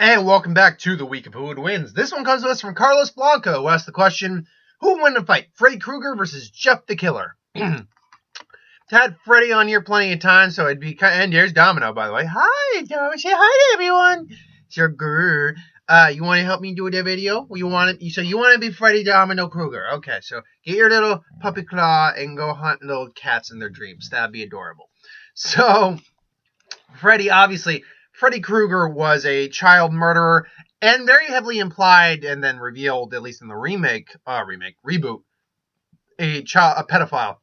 And welcome back to the week of Who Would Wins. This one comes to us from Carlos Blanco, who asked the question, who would win a fight, Freddy Krueger versus Jeff the Killer? Had Freddy on here plenty of times, so it'd be kind of, and there's Domino, by the way. Hi, Domino. Say hi to everyone. Sugar. You want to help me do the video? You want to be Freddy Domino Krueger. Okay, so get your little puppy claw and go hunt little cats in their dreams. That'd be adorable. So, Freddy Krueger was a child murderer and very heavily implied and then revealed, at least in the reboot, a pedophile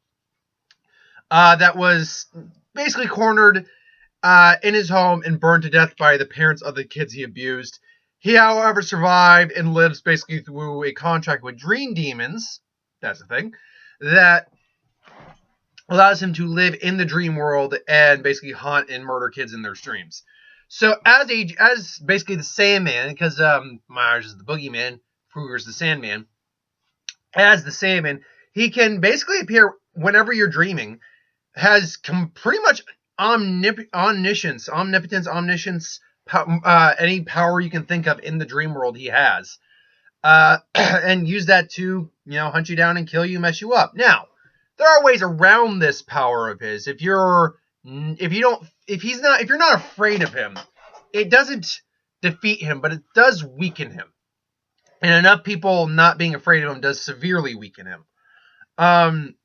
that was basically cornered in his home and burned to death by the parents of the kids he abused. He, however, survived and lives basically through a contract with dream demons. That's the thing. That allows him to live in the dream world and basically hunt and murder kids in their dreams. So as basically the Sandman, because Myers is the boogeyman, Krueger's the Sandman. As the Sandman, he can basically appear whenever you're dreaming. Has pretty much omniscience, any power you can think of in the dream world he has, and use that to hunt you down and kill you, mess you up. Now, there are ways around this power of his. If you're not afraid of him, it doesn't defeat him, but it does weaken him. And enough people not being afraid of him does severely weaken him.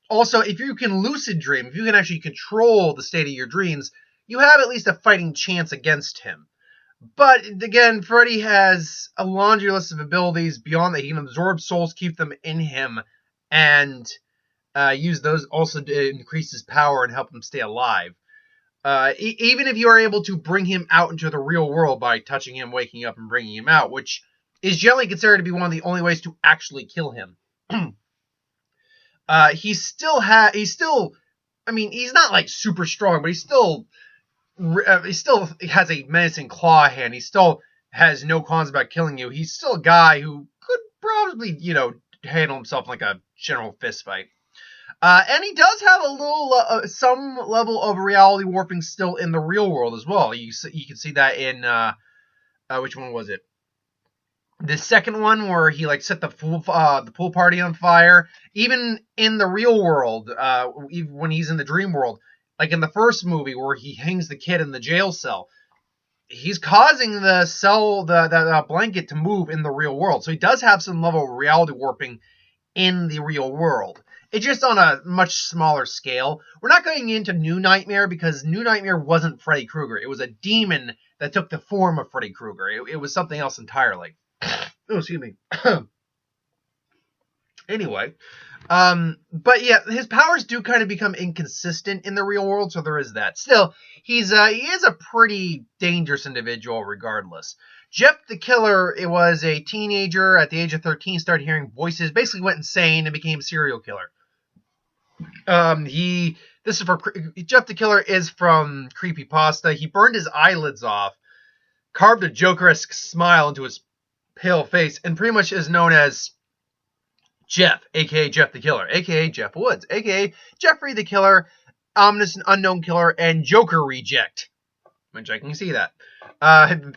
Also, if you can lucid dream, if you can actually control the state of your dreams, you have at least a fighting chance against him. But again, Freddy has a laundry list of abilities beyond that. He can absorb souls, keep them in him, and use those also to increase his power and help him stay alive. Even if you are able to bring him out into the real world by touching him, waking up, and bringing him out, which is generally considered to be one of the only ways to actually kill him. He's not like super strong, but he still has a menacing claw hand. He still has no qualms about killing you. He's still a guy who could probably, handle himself like a general fist fight. And he does have some level of reality warping still in the real world as well. You can see that in, which one was it? The second one where he set the pool party on fire. Even in the real world, even when he's in the dream world, like in the first movie where he hangs the kid in the jail cell, he's causing the blanket to move in the real world. So he does have some level of reality warping in the real world. It's just on a much smaller scale. We're not going into New Nightmare because New Nightmare wasn't Freddy Krueger. It was a demon that took the form of Freddy Krueger. It was something else entirely. Oh, excuse me. Anyway, but yeah, his powers do kind of become inconsistent in the real world, so there is that. Still, he is a pretty dangerous individual regardless. Jeff the Killer, it was a teenager at the age of 13, started hearing voices, basically went insane and became a serial killer. Jeff the Killer is from Creepypasta. He burned his eyelids off, carved a Joker-esque smile into his pale face, and pretty much is known as Jeff, aka Jeff the Killer, aka Jeff Woods, aka Jeffrey the Killer, ominous and unknown killer, and Joker reject. Which I can see that.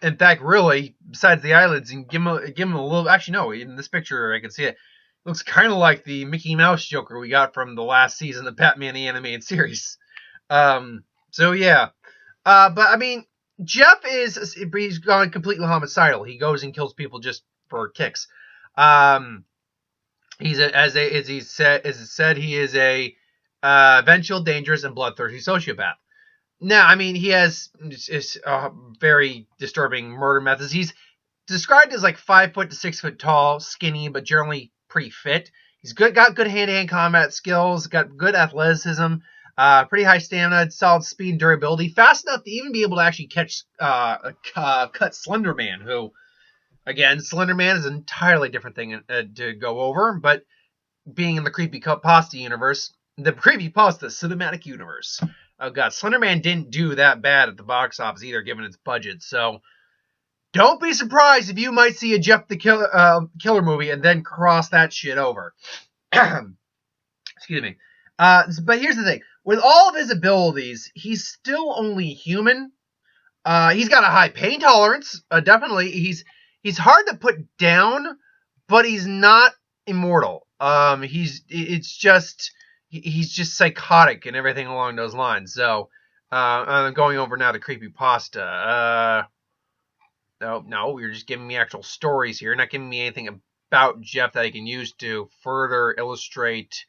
In fact, really, besides the eyelids, and give him a little. Actually, no. In this picture, I can see it. Looks kind of like the Mickey Mouse Joker we got from the last season of Batman the Animated Series. So yeah. But I mean, Jeff he's gone completely homicidal. He goes and kills people just for kicks. He is a vengeful, dangerous, and bloodthirsty sociopath. Now, I mean, he has very disturbing murder methods. He's described as 5 foot to 6 foot tall, skinny, but generally pretty fit. He's got good hand-to-hand combat skills, got good athleticism, pretty high stamina, solid speed and durability, fast enough to even be able to actually cut Slender Man, who, again, Slender Man is an entirely different thing to go over, but being in the Creepypasta universe, the Creepypasta cinematic universe, oh god, Slender Man didn't do that bad at the box office either, given its budget, so don't be surprised if you might see a Jeff the Killer movie and then cross that shit over. Excuse me. But here's the thing. With all of his abilities, he's still only human. He's got a high pain tolerance. Definitely, he's hard to put down, but he's not immortal. It's just he's just psychotic and everything along those lines. So, I'm going over now to creepypasta. No, you're just giving me actual stories here, not giving me anything about Jeff that I can use to further illustrate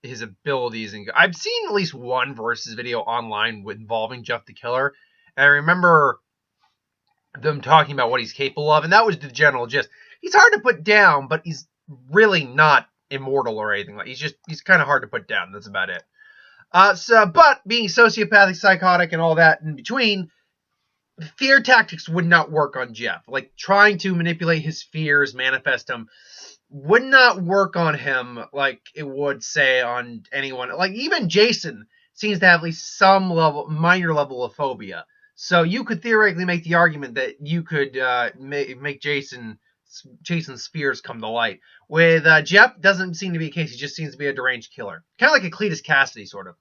his abilities. And I've seen at least one versus video online involving Jeff the Killer, and I remember them talking about what he's capable of, and that was the general gist. He's hard to put down, but he's really not immortal or anything. Like he's kind of hard to put down. That's about it. But being sociopathic, psychotic, and all that in between, fear tactics would not work on Jeff. Like trying to manipulate his fears, manifest them, would not work on him like it would, say, on anyone. Like even Jason seems to have at least some minor level of phobia. So you could theoretically make the argument that you could make Jason's fears come to light. With Jeff, doesn't seem to be a case. He just seems to be a deranged killer, kind of like a Cletus Cassidy sort of.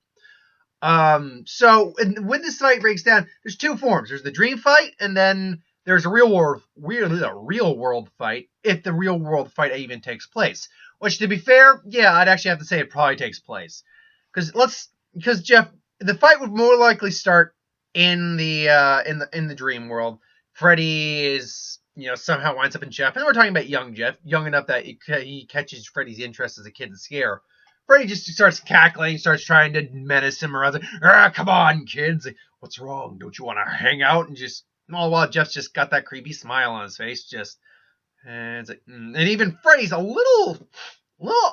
So when this fight breaks down, there's two forms. There's the dream fight, and then there's a real world fight, if the real world fight even takes place. Which, to be fair, yeah, I'd actually have to say it probably takes place, because Jeff, the fight would more likely start in the dream world. Freddy is, somehow winds up in Jeff, and we're talking about young Jeff, young enough that he catches Freddy's interest as a kid and scare. Freddy just starts cackling, starts trying to menace him around. Come on, kids. What's wrong? Don't you want to hang out? And just, all while Jeff's just got that creepy smile on his face. And it's like, and even Freddy's a little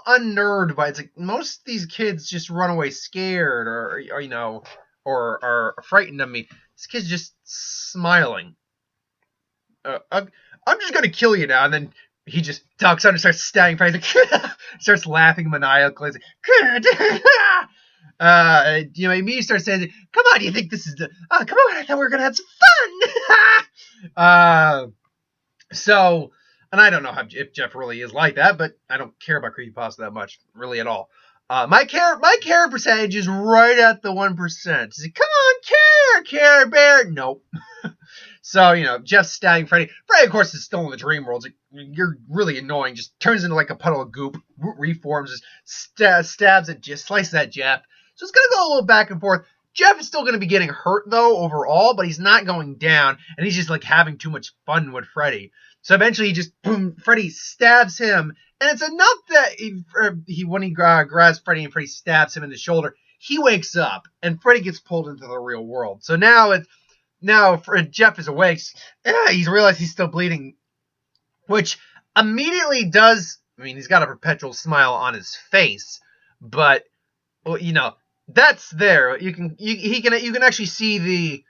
unnerved by it. It's like, most of these kids just run away scared or are frightened of me. This kid's just smiling. I'm just going to kill you now. And then he just ducks under, starts stabbing Freddy, starts laughing maniacally. He immediately starts saying, "Come on, do you think this is the? Oh, come on! I thought we were gonna have some fun." So, and I don't know if Jeff really is like that, but I don't care about creepypasta that much, really at all. My care percentage is right at the 1%. Like, come on, care bear. Nope. So, Jeff's stabbing Freddy. Freddy, of course, is still in the dream world. Like, you're really annoying. Just turns into like a puddle of goop, reforms, just stabs it, just slices at Jeff. So it's going to go a little back and forth. Jeff is still going to be getting hurt, though, overall, but he's not going down, and he's just, like, having too much fun with Freddy. So eventually, Freddy stabs him, and it's enough that when he grabs Freddy and Freddy stabs him in the shoulder, he wakes up, and Freddy gets pulled into the real world. So now Jeff is awake. He's realized he's still bleeding, which immediately does. I mean, he's got a perpetual smile on his face, but that's there. You can actually see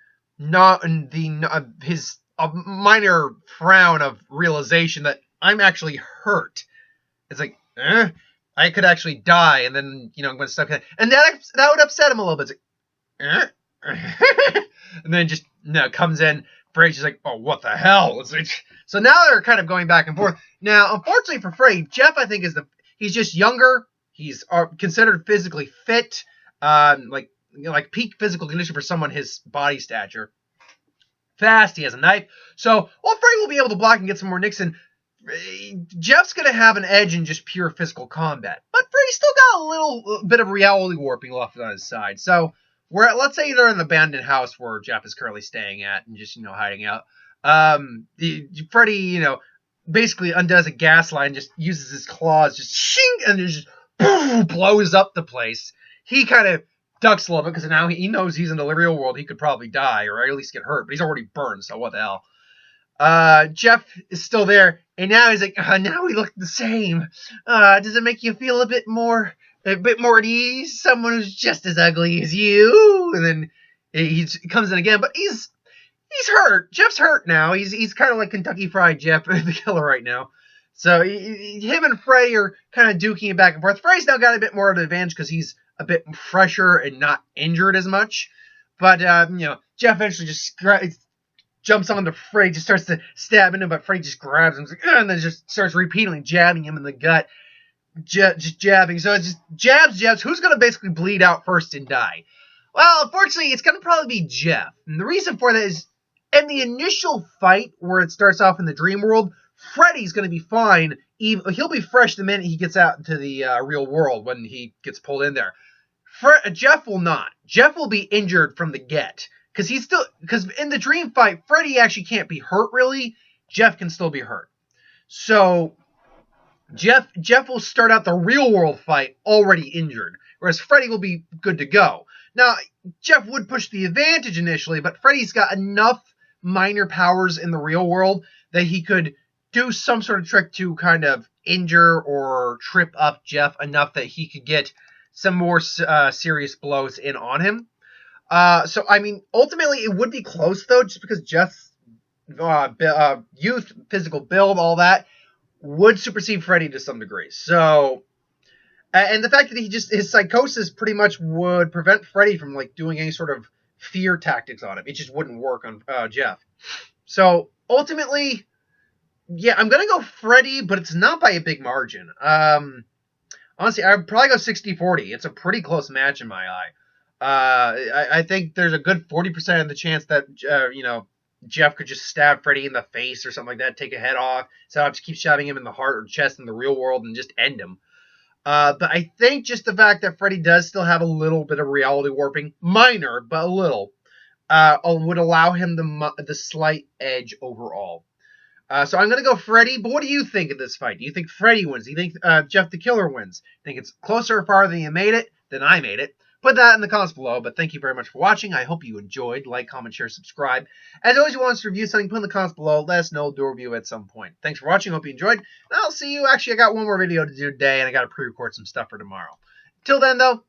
his minor frown of realization that I'm actually hurt. It's like, I could actually die, and then I'm going to stop. And that would upset him a little bit. It's like, and then just comes in. Freddy's just like, oh, what the hell? So now they're kind of going back and forth. Now, unfortunately for Freddy, Jeff, I think, he's just younger. He's considered physically fit, like peak physical condition for someone his body stature. Fast, he has a knife. So while Freddy will be able to block and get some more nicks in, Jeff's going to have an edge in just pure physical combat. But Freddy's still got a little bit of reality warping left on his side. So let's say they're in the abandoned house where Jeff is currently staying at and just, hiding out. Freddy, basically undoes a gas line, just uses his claws, just shing, and just blows up the place. He kind of ducks a little bit because now he knows he's in the real world. He could probably die or at least get hurt, but he's already burned, so what the hell. Jeff is still there, and now he's like, now we look the same. Does it make you feel a bit more at ease? Someone who's just as ugly as you. And then he comes in again, but he's hurt. Jeff's hurt now. He's kind of like Kentucky Fried Jeff, the killer right now. So him and Freddy are kind of duking it back and forth. Freddy's now got a bit more of an advantage because he's a bit fresher and not injured as much. But, Jeff eventually just jumps onto Freddy, just starts to stab into him, but Freddy just grabs him and then just starts repeatedly jabbing him in the gut. Just jabbing. So it's just jabs. Who's going to basically bleed out first and die? Well, unfortunately, it's going to probably be Jeff. And the reason for that is in the initial fight where it starts off in the dream world, Freddy's going to be fine. He'll be fresh the minute he gets out into the real world when he gets pulled in there. Jeff will not. Jeff will be injured from the get. Because in the dream fight, Freddy actually can't be hurt really. Jeff can still be hurt. So Jeff will start out the real world fight already injured, whereas Freddy will be good to go. Now, Jeff would push the advantage initially, but Freddy's got enough minor powers in the real world that he could do some sort of trick to kind of injure or trip up Jeff enough that he could get some more serious blows in on him. So, I mean, ultimately it would be close, though, just because Jeff's youth, physical build, all that, would supersede Freddy to some degree. So, and the fact that his psychosis pretty much would prevent Freddy from, like, doing any sort of fear tactics on him. It just wouldn't work on Jeff. So, ultimately, yeah, I'm going to go Freddy, but it's not by a big margin. Honestly, I'd probably go 60-40. It's a pretty close match in my eye. I think there's a good 40% of the chance that, Jeff could just stab Freddy in the face or something like that, take a head off, so I'll just keep stabbing him in the heart or chest in the real world and just end him. But I think just the fact that Freddy does still have a little bit of reality warping, minor, but a little, would allow him the slight edge overall. So I'm going to go Freddy, but what do you think of this fight? Do you think Freddy wins? Do you think Jeff the Killer wins? Think it's closer or farther than you made it than I made it? Put that in the comments below, but thank you very much for watching. I hope you enjoyed. Like, comment, share, subscribe. As always, you want us to review something, put in the comments below. Let us know, do a review at some point. Thanks for watching. Hope you enjoyed. And I'll see you. Actually, I got one more video to do today, and I got to pre-record some stuff for tomorrow. Till then, though,